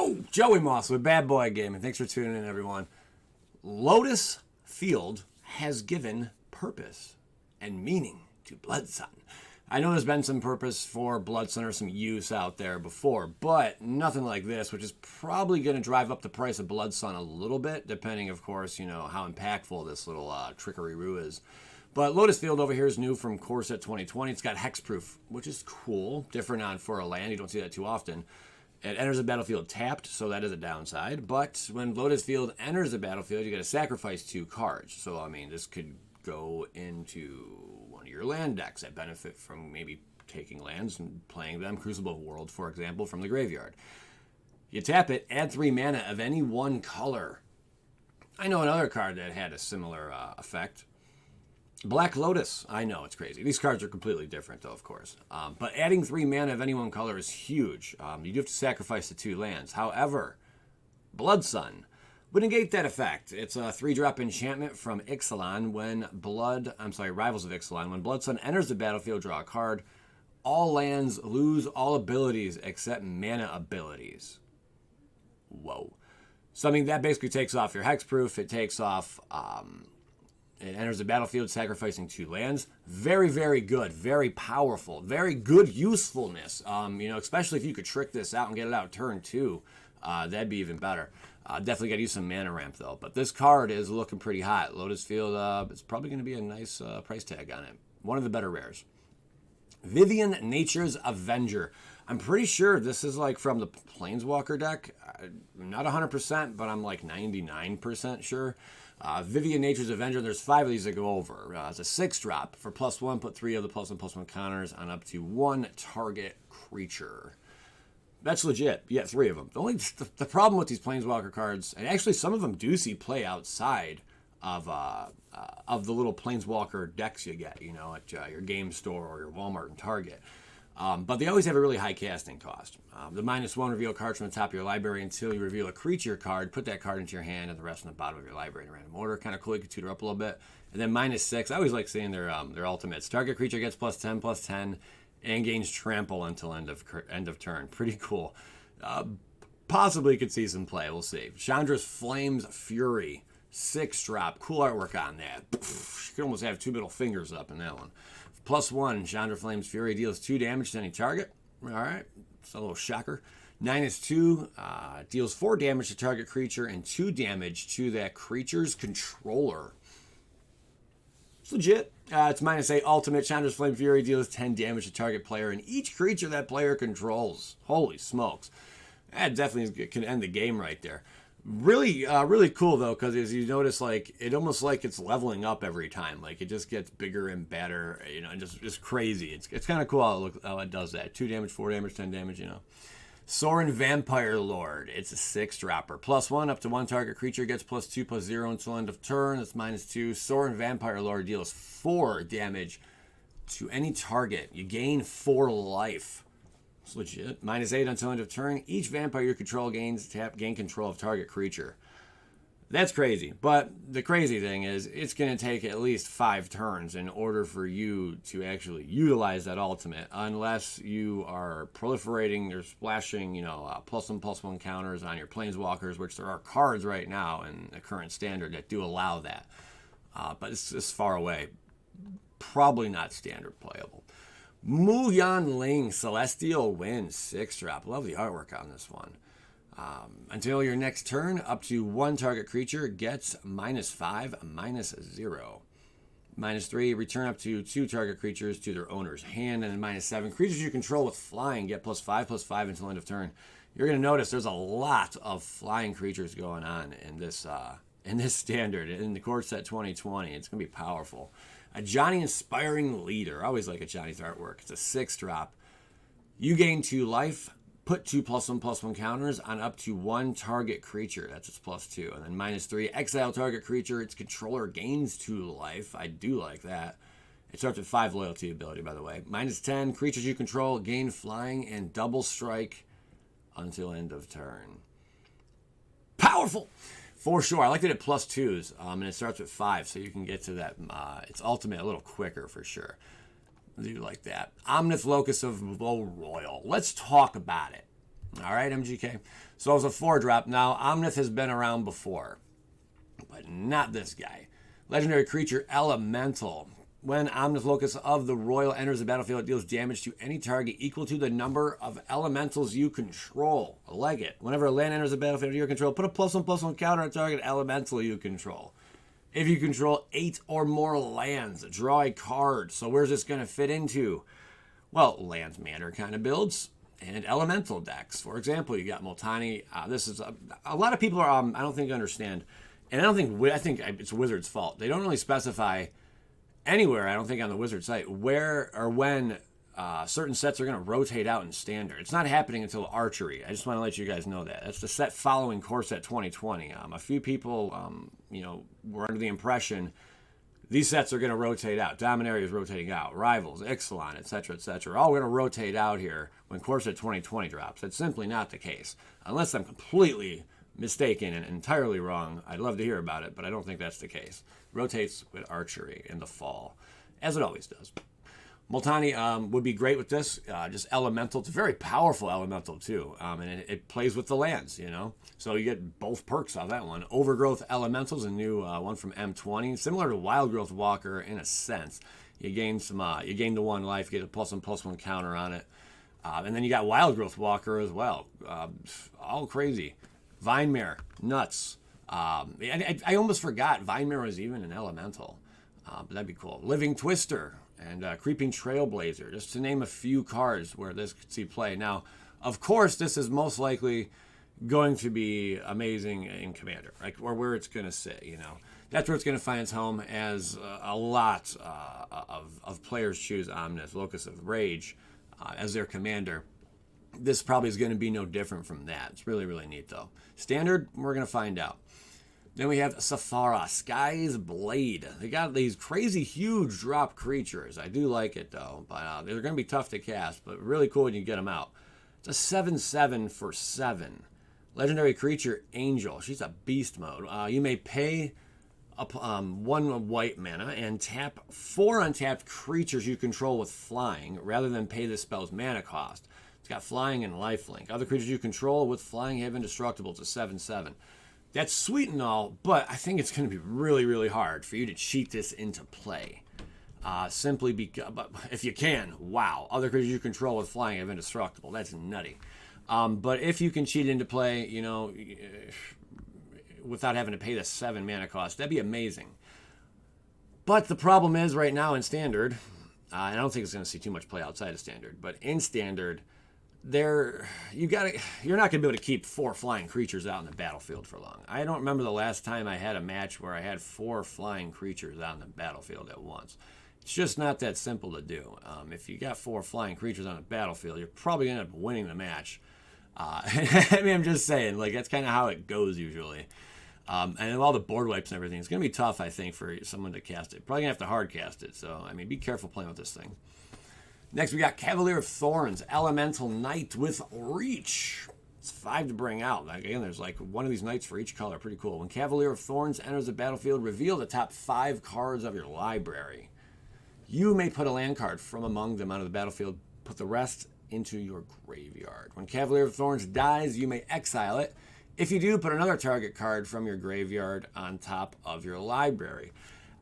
Yo, Joey Moss with Bad Boy Gaming. Thanks for tuning in, everyone. Lotus Field has given purpose and meaning to Bloodsun. I know there's been some purpose for Bloodsun or some use out there before, but nothing like this, which is probably going to drive up the price of Bloodsun a little bit, depending, of course, how impactful this little Treachery Rue is. But Lotus Field over here is new from Core Set 2020. It's got hexproof, which is cool. Different for a land. You don't see that too often. It enters the battlefield tapped, so that is a downside. But when Lotus Field enters the battlefield, you got to sacrifice 2 cards. So, I mean, this could go into one of your land decks that benefit from maybe taking lands and playing them. Crucible of Worlds, for example, from the graveyard. You tap it, add 3 mana of any one color. I know another card that had a similar effect. Black Lotus. I know, it's crazy. These cards are completely different, though, of course. But adding 3 mana of any one color is huge. You do have to sacrifice the 2 lands. However, Bloodsun would negate that effect. It's a 3-drop enchantment from Ixalan Rivals of Ixalan. When Bloodsun enters the battlefield, draw a card. All lands lose all abilities except mana abilities. Whoa. So, I mean, that basically takes off your hexproof. It takes off... It enters the battlefield sacrificing 2 lands. Very, very good. Very powerful. Very good usefulness. Especially if you could trick this out and get it out turn 2. That'd be even better. Definitely got to use some mana ramp, though. But this card is looking pretty hot. Lotus Field, it's probably going to be a nice price tag on it. One of the better rares. Vivian, Nature's Avenger. I'm pretty sure this is like from the Planeswalker deck. I'm not 100%, but I'm like 99% sure. Vivian, Nature's Avenger, there's 5 of these that go over. It's a 6-drop. For +1, put 3 of the +1/+1 counters on up to 1 target creature. That's legit. You get 3 of them. The problem with these Planeswalker cards, and actually some of them do see play outside of the little Planeswalker decks you get, at your game store or your Walmart and Target. But they always have a really high casting cost. The -1 reveal cards from the top of your library until you reveal a creature card. Put that card into your hand and the rest on the bottom of your library in random order. Kind of cool. You can tutor up a little bit. And then -6. I always like seeing their ultimates. Target creature gets +10/+10 and gains trample until end of turn. Pretty cool. Possibly could see some play. We'll see. Chandras Flames Fury. 6-drop. Cool artwork on that. You could almost have 2 middle fingers up in that one. +1, Chandras Flames Fury deals 2 damage to any target. All right, it's a little shocker. -2 deals 4 damage to target creature and 2 damage to that creature's controller. It's legit. It's -8 ultimate. Chandras Flame Fury deals 10 damage to target player and each creature that player controls. Holy smokes. That definitely can end the game right there. Really, really cool, though, because as you notice, it almost like it's leveling up every time. Like, it just gets bigger and better, and just crazy. It's kind of cool how it does that. 2 damage, 4 damage, 10 damage, Sauron Vampire Lord. It's a 6-dropper. +1, up to 1 target creature gets +2/+0 until end of turn. That's -2. Sauron Vampire Lord deals 4 damage to any target. You gain 4 life. It's legit. -8 until end of turn. Each vampire you control gain control of target creature. That's crazy. But the crazy thing is, it's going to take at least 5 turns in order for you to actually utilize that ultimate, unless you are proliferating or splashing, +1/+1 counters on your Planeswalkers, which there are cards right now in the current standard that do allow that. But it's far away. Probably not standard playable. Muyan Ling, Celestial Wind, 6-drop. Love the artwork on this one. Until your next turn, up to 1 target creature gets -5, -0. -3, return up to 2 target creatures to their owner's hand. And then -7, creatures you control with flying get +5/+5 until end of turn. You're going to notice there's a lot of flying creatures going on in this standard. In the Core Set 2020, it's going to be powerful. A Johnny Inspiring Leader. I always like a Johnny's artwork. It's a 6-drop. You gain 2 life. Put 2 +1/+1 counters on up to 1 target creature. That's its +2. And then -3. Exile target creature. Its controller gains 2 life. I do like that. It starts with 5 loyalty ability, by the way. -10. Creatures you control gain flying and double strike until end of turn. Powerful! For sure. I like that it +2s, and it starts with 5, so you can get to that, its ultimate a little quicker for sure. I do like that. Omnith Locus of Low Royal. Let's talk about it. All right, MGK. So it was a 4-drop. Now, Omnith has been around before, but not this guy. Legendary creature, Elemental. When Omnith Locus of the Royal enters the battlefield, it deals damage to any target equal to the number of elementals you control. I like it. Whenever a land enters the battlefield under your control, put a +1/+1 counter on target elemental you control. If you control 8 or more lands, draw a card. So where's this going to fit into? Well, lands matter kind of builds and elemental decks. For example, you got Multani. This is a lot of people are I don't think understand, and I think it's Wizards' fault. They don't really specify anywhere, I don't think, on the Wizard site where or when certain sets are going to rotate out in Standard. It's not happening until Archery. I just want to let you guys know that. That's the set following Core Set 2020. A few people, were under the impression these sets are going to rotate out. Dominaria is rotating out. Rivals, Ixalan, etc., all going to rotate out here when Core Set 2020 drops. That's simply not the case. Unless I'm completely mistaken and entirely wrong, I'd love to hear about it, but I don't think that's the case. Rotates with Archery in the fall, as it always does. Multani would be great with this. Just elemental. It's a very powerful elemental too, and it plays with the lands, So you get both perks on that one. Overgrowth Elementals, a new one from M20, similar to Wild Growth Walker in a sense. You gain you gain the 1 life, you get a +1/+1 counter on it, and then you got Wild Growth Walker as well. All crazy. Vinemare, nuts. I almost forgot Vinemare was even an elemental, but that'd be cool. Living Twister and Creeping Trailblazer, just to name a few cards where this could see play. Now, of course, this is most likely going to be amazing in Commander, or where it's going to sit, That's where it's going to find its home, as a lot of players choose Omnith, Locus of Rage, as their commander. This probably is going to be no different from that. It's really, really neat, though. Standard, we're going to find out. Then we have Saira, Sky's Blade. They got these crazy huge drop creatures. I do like it, though, but they're going to be tough to cast, but really cool when you get them out. It's a 7/7 for 7. Legendary creature, Angel. She's a beast mode. You may pay 1 white mana and tap 4 untapped creatures you control with flying, rather than pay the spell's mana cost. It's got flying and lifelink. Other creatures you control with flying have indestructible. It's a 7/7. That's sweet and all, but I think it's going to be really, really hard for you to cheat this into play. Simply because, but if you can, wow. Other creatures you control with flying have indestructible. That's nutty. But if you can cheat into play, without having to pay the 7 mana cost, that'd be amazing. But the problem is right now in Standard, and I don't think it's going to see too much play outside of Standard, but in Standard, you're not going to be able to keep 4 flying creatures out in the battlefield for long. I don't remember the last time I had a match where I had 4 flying creatures out in the battlefield at once. It's just not that simple to do. If you got 4 flying creatures on the battlefield, you're probably going to end up winning the match. I mean, I'm just saying, that's kind of how it goes usually. And all the board wipes and everything, it's going to be tough, I think, for someone to cast it. Probably going to have to hard cast it. So, I mean, be careful playing with this thing. Next, we got Cavalier of Thorns, Elemental Knight with Reach. It's 5 to bring out. Again, there's one of these knights for each color. Pretty cool. When Cavalier of Thorns enters the battlefield, reveal the top 5 cards of your library. You may put a land card from among them onto the battlefield. Put the rest into your graveyard. When Cavalier of Thorns dies, you may exile it. If you do, put another target card from your graveyard on top of your library.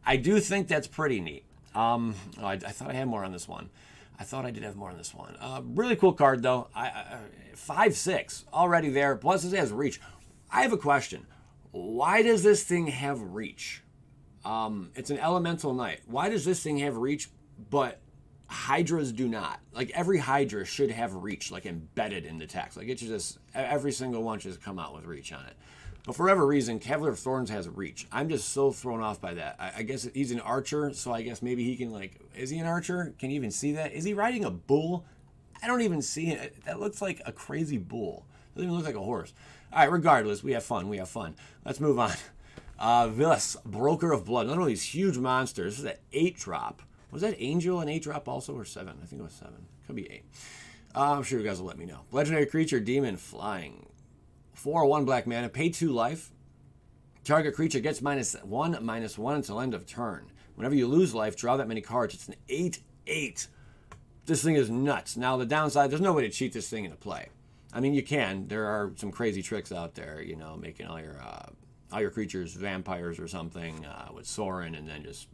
I do think that's pretty neat. I thought I had more on this one. I thought I did have more on this one. Really cool card, though. 5/6 already there. Plus, it has reach. I have a question. Why does this thing have reach? It's an elemental knight. Why does this thing have reach, but Hydras do not? Every Hydra should have reach, embedded in the text. It should just, every single one should come out with reach on it. But for whatever reason, Cavalier of Thorns has reach. I'm just so thrown off by that. I guess he's an archer, so I guess maybe he can, is he an archer? Can you even see that? Is he riding a bull? I don't even see it. That looks like a crazy bull. Doesn't even look like a horse. All right, regardless, we have fun. Let's move on. Vilas, Broker of Blood. Another one of these huge monsters. This is an 8-drop. Was that Angel an 8-drop also, or 7? I think it was 7. Could be 8. I'm sure you guys will let me know. Legendary creature, Demon, flying. 4/1 black mana, pay 2 life. Target creature gets -1/-1 until end of turn. Whenever you lose life, draw that many cards. It's an 8/8. This thing is nuts. Now, the downside, there's no way to cheat this thing into play. I mean, you can. There are some crazy tricks out there, you know, making all your creatures vampires or something with Sauron, and then just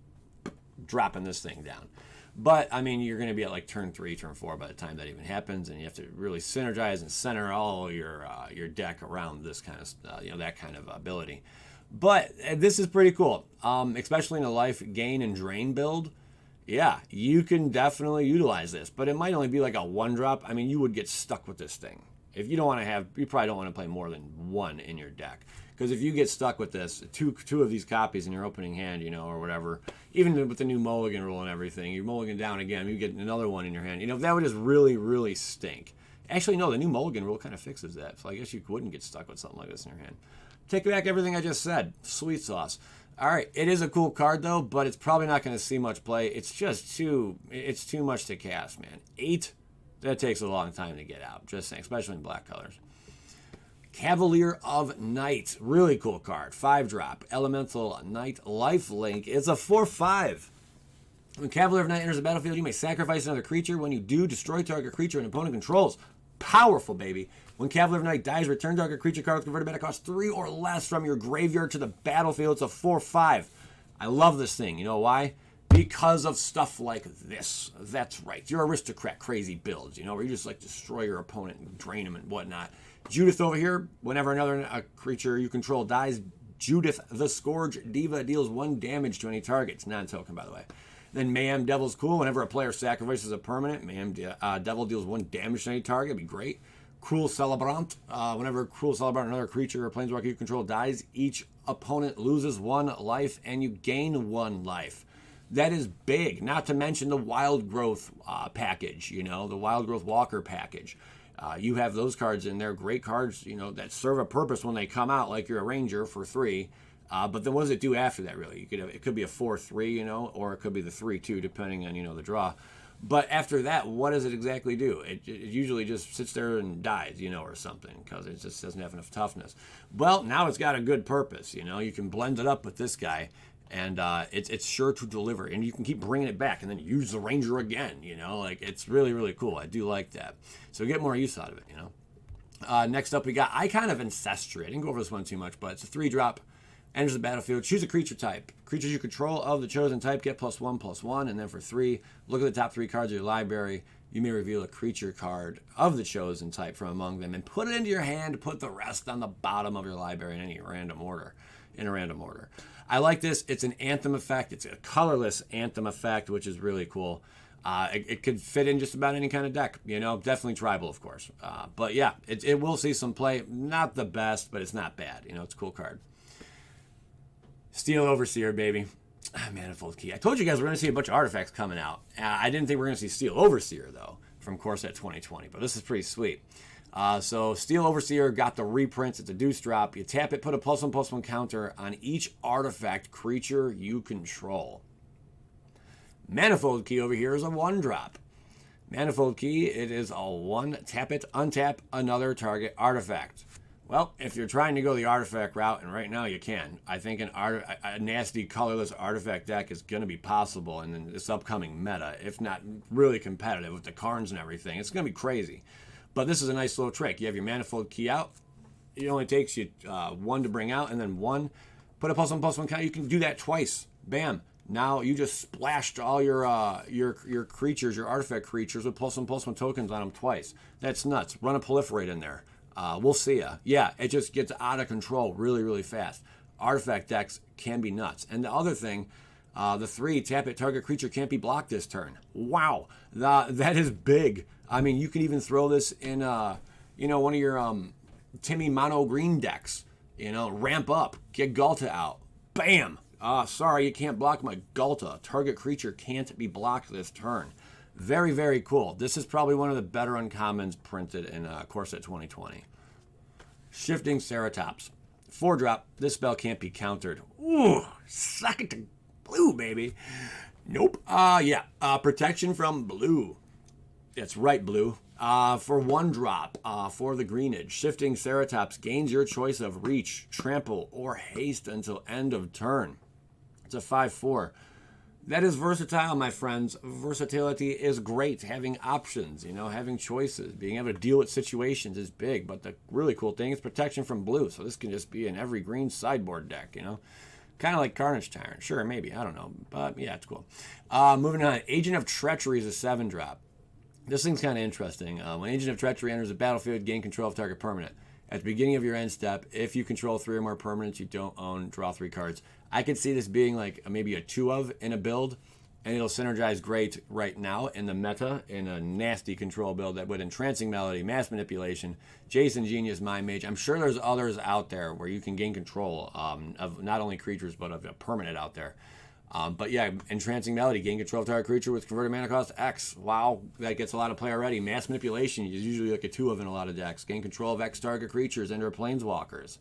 dropping this thing down. But, I mean, you're going to be at like turn 3, turn 4 by the time that even happens, and you have to really synergize and center all your deck around this kind of, that kind of ability. But this is pretty cool, especially in a life gain and drain build. Yeah, you can definitely utilize this, but it might only be like a 1-drop. I mean, you would get stuck with this thing. If you don't want to have, you probably don't want to play more than 1 in your deck. Because if you get stuck with this, two of these copies in your opening hand, or whatever, even with the new mulligan rule and everything, you mulligan down again, you get another one in your hand. That would just really, really stink. Actually, no, the new mulligan rule kind of fixes that. So I guess you wouldn't get stuck with something like this in your hand. Take back everything I just said. Sweet sauce. All right, it is a cool card, though, but it's probably not going to see much play. It's just too much to cast, man. 8, that takes a long time to get out. Just saying, especially in black colors. Cavalier of Night. Really cool card. 5-drop. Elemental Night Lifelink. It's a 4/5. When Cavalier of Night enters the battlefield, you may sacrifice another creature. When you do, destroy target creature an opponent controls. Powerful, baby. When Cavalier of Night dies, return target creature card with converted mana cost 3 or less from your graveyard to the battlefield. It's a 4/5. I love this thing. You know why? Because of stuff like this. That's right. Your aristocrat crazy builds, where you just like destroy your opponent and drain them and whatnot. Judith over here, whenever another creature you control dies, Judith the Scourge Diva deals 1 damage to any target. It's non-token, by the way. Then Mayhem Devil's cool. Whenever a player sacrifices a permanent, Mayhem Devil deals 1 damage to any target. It'd be great. Cruel Celebrant. Whenever Cruel Celebrant, another creature or planeswalker you control dies, each opponent loses 1 life and you gain 1 life. That is big. Not to mention the Wild Growth package, the Wild Growth Walker package. You have those cards in there, great cards, that serve a purpose when they come out, like you're a Ranger for 3. But then what does it do after that, really? It could be a 4/3, or it could be the 3/2, depending on, the draw. But after that, what does it exactly do? It usually just sits there and dies, or something, because it just doesn't have enough toughness. Well, now it's got a good purpose, You can blend it up with this guy, and it's sure to deliver. And you can keep bringing it back and then use the Ranger again, It's really, really cool. I do like that. So get more use out of it, Next up, we got Icon of Ancestry. I didn't go over this one too much, but it's a 3-drop. Enters the battlefield. Choose a creature type. Creatures you control of the chosen type get +1/+1. And then for 3, look at the top 3 cards of your library. You may reveal a creature card of the chosen type from among them and put it into your hand. Put the rest on the bottom of your library in a random order. I like this. It's an Anthem effect. It's a colorless Anthem effect, which is really cool. It could fit in just about any kind of deck, definitely tribal, of course. But yeah, it will see some play. Not the best, but it's not bad. It's a cool card. Steel Overseer, baby. Manifold Key. I told you guys we're going to see a bunch of artifacts coming out. I didn't think we were going to see Steel Overseer, though, from Corset 2020, but this is pretty sweet. So Steel Overseer got the reprints. It's a deuce drop. You tap it, put a +1/+1 counter on each artifact creature you control. Manifold Key over here is a 1-drop. Manifold Key, it is a 1. Tap it, untap another target artifact. Well, if you're trying to go the artifact route, and right now you can, I think a nasty colorless artifact deck is going to be possible in this upcoming meta, if not really competitive with the Karns and everything. It's going to be crazy. But this is a nice little trick. You have your Manifold Key out. It only takes you 1 to bring out, and then 1. Put a +1/+1 count. You can do that twice. Bam. Now you just splashed all your creatures, your artifact creatures, with +1/+1 tokens on them twice. That's nuts. Run a Proliferate in there. We'll see ya. Yeah, it just gets out of control really, really fast. Artifact decks can be nuts. And the other thing, the 3, tap it, target creature can't be blocked this turn. Wow, that is big. I mean, you can even throw this in, one of your Timmy mono green decks. Ramp up, get Galta out. Bam! Sorry, you can't block my Galta. Target creature can't be blocked this turn. Very, very cool. This is probably one of the better uncommons printed in Corset 2020. Shifting Ceratops. 4-drop. This spell can't be countered. Ooh, suck it to blue, baby. Nope. Protection from blue. That's right, blue. For 1-drop, for the greenage, Shifting Ceratops gains your choice of reach, trample, or haste until end of turn. It's a 5/4. that is versatile, my friends. Versatility is great. Having options, you know, having choices, being able to deal with situations is big. But the really cool thing is protection from blue. So this can just be in every green sideboard deck, you know. Kind of like Carnage Tyrant. Sure, maybe. I don't know. But yeah, it's cool. Moving on. Agent of Treachery is a 7-drop. This thing's kind of interesting. When Agent of Treachery enters the battlefield, gain control of target permanent. At the beginning of your end step, if you control 3 or more permanents you don't own, draw 3 cards. I could see this being like maybe a 2 of in a build, and it'll synergize great right now in the meta in a nasty control build that would Entrancing Melody, Mass Manipulation, Jason Genius, Mind Mage. I'm sure there's others out there where you can gain control of not only creatures but of a permanent out there. But yeah, Entrancing Melody, gain control of target creature with converted mana cost X. Wow, that gets a lot of play already. Mass Manipulation is usually like a 2 of in a lot of decks. Gain control of X target creatures and or planeswalkers.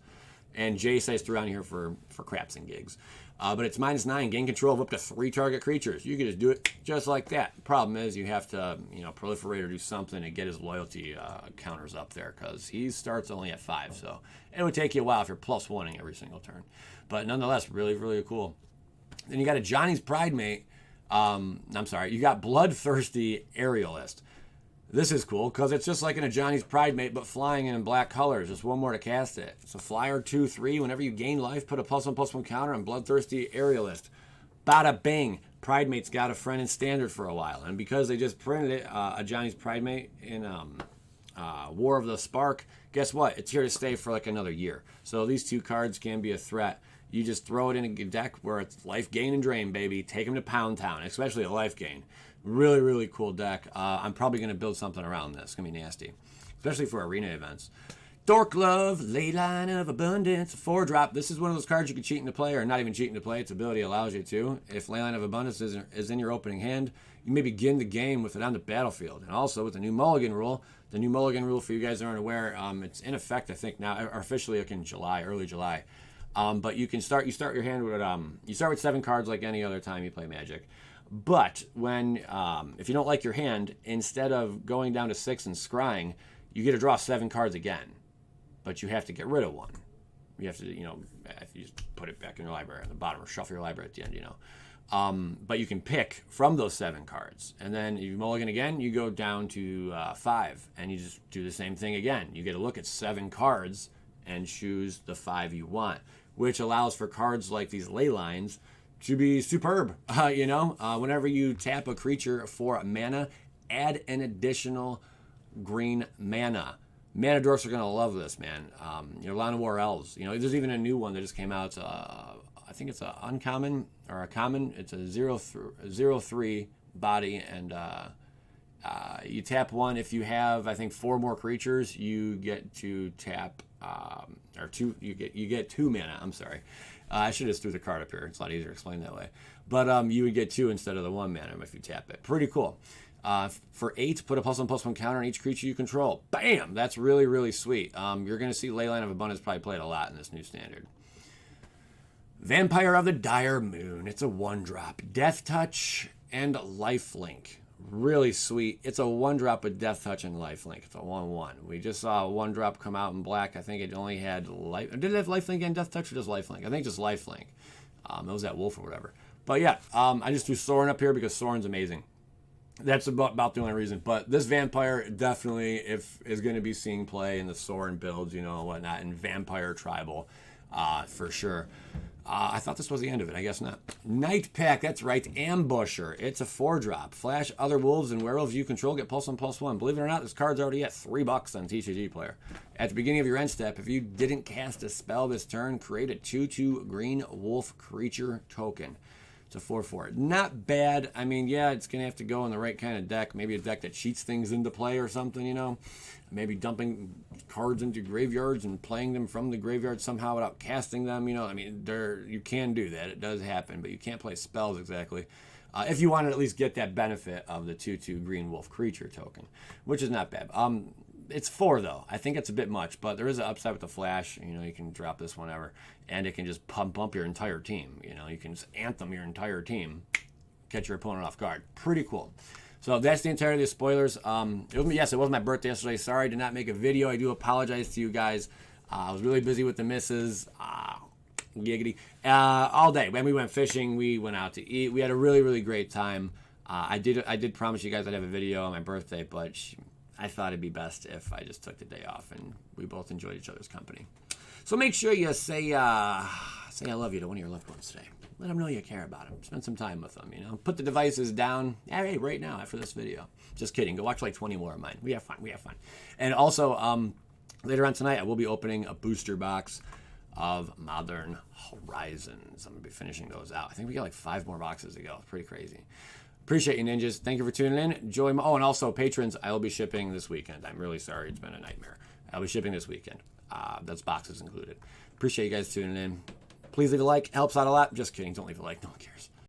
And Jace I threw on here for craps and gigs. But it's -9, gain control of up to 3 target creatures. You can just do it just like that. The problem is you have to, you know, proliferate or do something to get his loyalty counters up there, because he starts only at 5. So it would take you a while if you're +1ing every single turn. But nonetheless, really, really cool. Then you got a Johnny's Pridemate. You got Bloodthirsty Aerialist. This is cool because it's just like in a Johnny's Pridemate, but flying in black colors. Just 1 more to cast it. It's a flyer 2/3. Whenever you gain life, put a +1/+1 counter on Bloodthirsty Aerialist. Bada bing. Pridemate's got a friend in standard for a while, and because they just printed it, a Johnny's Pridemate in War of the Spark, guess what? It's here to stay for like another year. So these 2 cards can be a threat. You just throw it in a deck where it's life gain and drain, baby. Take them to Pound Town, especially a life gain. Really, really cool deck. I'm probably going to build something around this. It's going to be nasty, especially for arena events. Dork Love, Leyline of Abundance, 4-drop. This is one of those cards you can cheat into play, or not even cheat into play. Its ability allows you to. If Leyline of Abundance is in your opening hand, you may begin the game with it on the battlefield. And also with the new Mulligan rule, the new Mulligan rule, for you guys that aren't aware, it's in effect, I think, now, or officially like in July, early July. But you can start your hand with you start with 7 cards like any other time you play Magic. But when if you don't like your hand, instead of going down to 6 and scrying, you get to draw 7 cards again. But you have to get rid of 1. You have to, you know, if you just put it back in your library at the bottom, or shuffle your library at the end, you know. But you can pick from those 7 cards, and then if you mulligan again, you go down to 5, and you just do the same thing again. You get to look at 7 cards and choose the 5 you want, which allows for cards like these ley lines to be superb. You know, whenever you tap a creature for mana, add an additional green mana. Mana dorks are going to love this, man. You know, Line of War Elves. You know, there's even a new one that just came out. It's I think it's an uncommon or a common. It's a 0/3 body, and you tap 1. If you have, I think, 4 more creatures, you get to tap or 2. You get 2 mana. I'm sorry. I should have just threw the card up here. It's a lot easier to explain that way. But you would get 2 instead of the 1 mana if you tap it. Pretty cool. For 8, put a +1/+1 counter on each creature you control. Bam! That's really, really sweet. You're going to see Leyline of Abundance probably played a lot in this new standard. Vampire of the Dire Moon. It's a 1-drop. Death Touch and Lifelink. Really sweet. It's a 1-drop with Death Touch and Lifelink. It's a 1/1. We just saw a 1-drop come out in black. I think it only had life. Did it have Lifelink and Death Touch, or just Lifelink? I think just Lifelink. It was that wolf or whatever. But yeah, I just threw Sauron up here because Sauron's amazing. That's about the only reason. But this Vampire definitely is going to be seeing play in the Sauron builds, you know, and whatnot, and Vampire Tribal for sure. I thought this was the end of it. I guess not. Night Pack. That's right. Ambusher. It's a 4-drop. Flash other wolves and werewolves you control. Get +1/+1. Believe it or not, this card's already at $3 on TCG Player. At the beginning of your end step, if you didn't cast a spell this turn, create a 2/2 green wolf creature token. It's a 4/4. Not bad. I mean, yeah, it's going to have to go in the right kind of deck. Maybe a deck that cheats things into play or something, you know. Maybe dumping cards into graveyards and playing them from the graveyard somehow without casting them, you know. I mean, you can do that. It does happen, but you can't play spells exactly. If you want to at least get that benefit of the 2/2 green wolf creature token, which is not bad. It's 4, though. I think it's a bit much, but there is an upside with the flash. You know, you can drop this whenever, and it can just bump your entire team. You know, you can just anthem your entire team, catch your opponent off guard. Pretty cool. So that's the entirety of the spoilers. Yes, it was my birthday yesterday. Sorry I did not make a video. I do apologize to you guys. I was really busy with the misses. Giggity. All day. When we went fishing, we went out to eat. We had a really, really great time. I did promise you guys I'd have a video on my birthday, but I thought it'd be best if I just took the day off and we both enjoyed each other's company. So make sure you say I love you to one of your loved ones today. Let them know you care about them. Spend some time with them, you know. Put the devices down. Hey, right now after this video. Just kidding. Go watch like 20 more of mine. We have fun. We have fun. And also, later on tonight, I will be opening a booster box of Modern Horizons. I'm going to be finishing those out. I think we got like 5 more boxes to go. It's pretty crazy. Appreciate you, ninjas. Thank you for tuning in. Enjoy. Oh, and also, patrons, I will be shipping this weekend. I'm really sorry. It's been a nightmare. I'll be shipping this weekend. That's boxes included. Appreciate you guys tuning in. Please leave a like. Helps out a lot. Just kidding. Don't leave a like. No one cares.